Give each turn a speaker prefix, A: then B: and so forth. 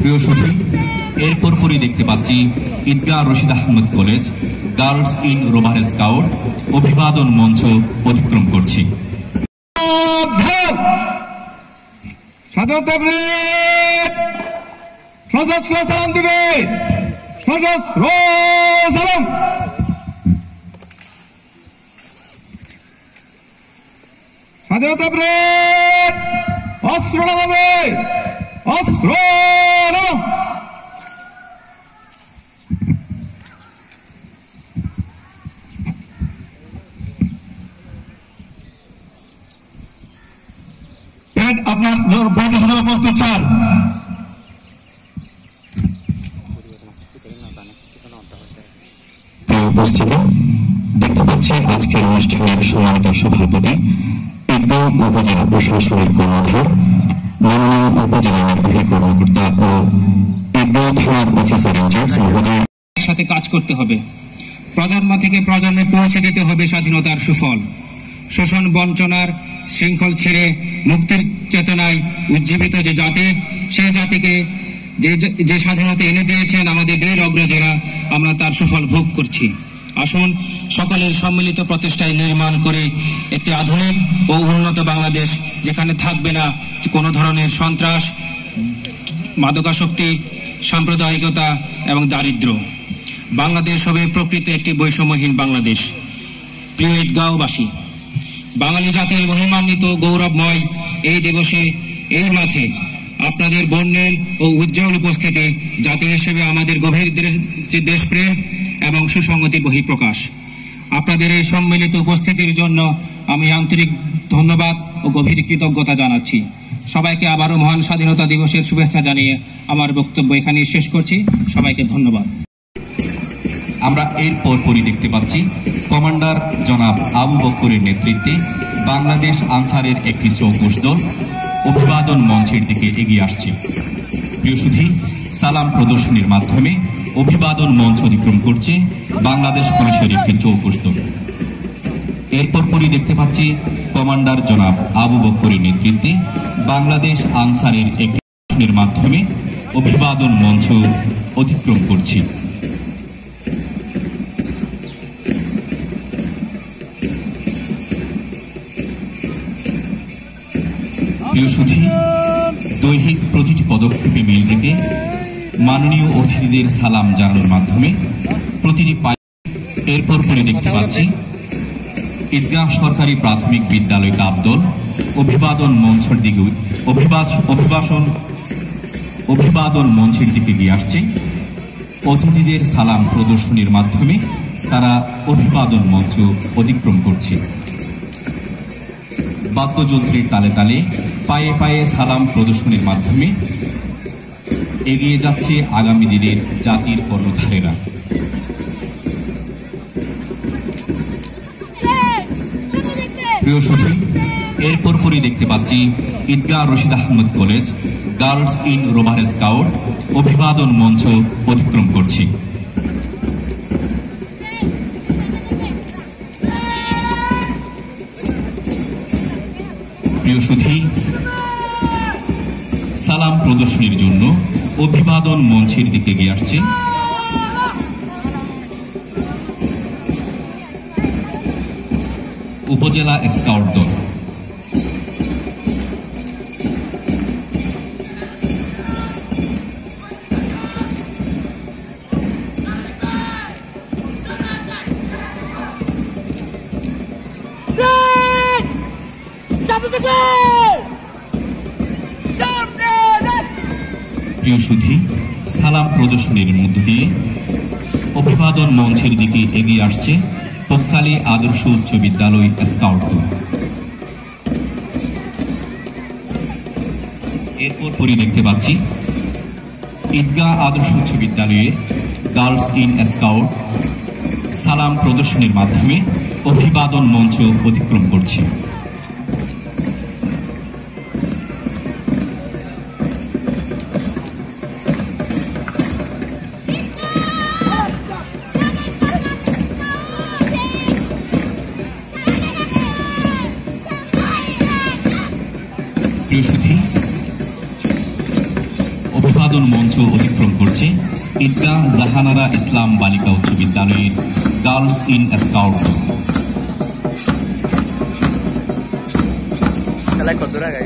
A: প্রিয় সুধী, এরপর পরই দেখতে পাচ্ছি Eidgah Rashid Ahmed college girls in rover scout অভিবাদন মঞ্চ অতিক্রম করছি।
B: সশস্ত্র সালাম দিবে, সশস্ত্র সালাম। স্বাধীনতা প্রেস অস্ত্র নামাবে, অস্ত্র নাম। আপনার প্রস্তুত স্যার।
A: উপস্থিতি দেখতে পাচ্ছি আজকের অনুষ্ঠানের সম্মানিত সভাপতি ঈদগাহ উপজেলা প্রশাসনিক কর্ণধার মাননীয় উপজেলা নির্বাহী কর্মকর্তা ও ঈদগাহ থানার অফিসার ইনচার্জ মহোদয়।
C: একসাথে কাজ করতে হবে, প্রজন্ম থেকে প্রজন্মে পৌঁছে দিতে হবে স্বাধীনতার সুফল। শোষণ বঞ্চনার শৃঙ্খল ছেড়ে মুক্তির চেতনায় উজ্জীবিত যে জাতি, সেই জাতিকে যে স্বাধীনতা এনে দিয়েছেন আমাদের বীর অগ্রজেরা, আমরা তার সুফল ভোগ করছি। আসুন সকলের সম্মিলিত প্রচেষ্টায় নির্মাণ করে একটি আধুনিক ও উন্নত বাংলাদেশ, যেখানে থাকবে না কোনো ধরনের সন্ত্রাস, মাদকাসক্তি, সাম্প্রদায়িকতা এবং দারিদ্র। বাংলাদেশ হবে প্রকৃত একটি বৈষম্যহীন বাংলাদেশ। প্রিয় ঈদগাঁওবাসী, বাঙালি জাতির মহিমান্বিত গৌরবময় এই দিবসে, এই মাঠে আপনাদের বর্ণিল ও উজ্জ্বল উপস্থিতি জাতি হিসেবে আমাদের গভীর দেশপ্রেম এবং সুসংগতির বহিঃপ্রকাশ। আপনাদের এই সম্মিলিত উপস্থিতির জন্য আমি আন্তরিক ধন্যবাদ ও গভীর কৃতজ্ঞতা জানাচ্ছি। সবাইকে আবারও মহান স্বাধীনতা দিবসের শুভেচ্ছা জানিয়ে আমার বক্তব্য এখানে শেষ করছি। সবাইকে ধন্যবাদ।
A: আমরা এরপর পরই দেখতে পাচ্ছি কমান্ডার জনাব আবু বকরের নেতৃত্বে বাংলাদেশ আনসারের একটি চৌকস দল অভিবাদন মঞ্চের দিকে এগিয়ে আসছে। প্রিয় সুধী, সালাম প্রদর্শনীর মাধ্যমে অভিবাদন মঞ্চ অতিক্রম করছে বাংলাদেশ পুলিশের একটি চৌকস দল। এরপর পরই দেখতে পাচ্ছি কমান্ডার জনাব আবু বকরের নেতৃত্বে বাংলাদেশ আনসারের একটি প্রদর্শনীর মাধ্যমে অভিবাদন মঞ্চ অতিক্রম করছে। প্রিয় সুধী, দৈহিক প্রতিটি পদক্ষেপে মিল রেখে মাননীয় অতিথিদের সালাম জানানোর মাধ্যমে প্রতিটি এরপর পরে দেখতে পাচ্ছি ঈদগাহ সরকারি প্রাথমিক বিদ্যালয় কাপদল অভিবাদন মঞ্চের দিকে অভিবাদন মঞ্চের দিকে এগিয়ে আসছে। অতিথিদের সালাম প্রদর্শনীর মাধ্যমে তারা অভিবাদন মঞ্চ অতিক্রম করছে। বাদ্যযন্ত্রের তালে তালে পায়ে পায়ে সালাম প্রদর্শনের মাধ্যমে এগিয়ে যাচ্ছে আগামী দিনের জাতির কর্ণধারেরা। প্রিয় সুধী, এরপর পরই দেখতে পাচ্ছি Eidgah Rashid Ahmed college girls in rover scout অভিবাদন মঞ্চ অতিক্রম করছি। প্রিয় সুধী, সালাম প্রদর্শনীর জন্য অভিবাদন মঞ্চের দিকে এগিয়ে আসছে উপজেলা স্কাউট দল। প্রিয় সুধী, সালাম প্রদর্শনীর মধ্য দিয়ে অভিবাদন মঞ্চের দিকে এগিয়ে আসছে পক্ষালী আদর্শ উচ্চ বিদ্যালয় স্কাউট দল। এরপর পরই দেখতে পাচ্ছি ঈদগাহ আদর্শ উচ্চ বিদ্যালয়ের গার্লস ইন স্কাউট সালাম প্রদর্শনীর মাধ্যমে অভিবাদন মঞ্চ অতিক্রম করছে। প্রিয় সুধী, অভিবাদন অভিবাদন মঞ্চ অতিক্রম করছে ঈদগাহ জাহানারা ইসলাম বালিকা উচ্চ বিদ্যালয়ের গার্লস ইন স্কাউট।
D: খেলায় কত টাকা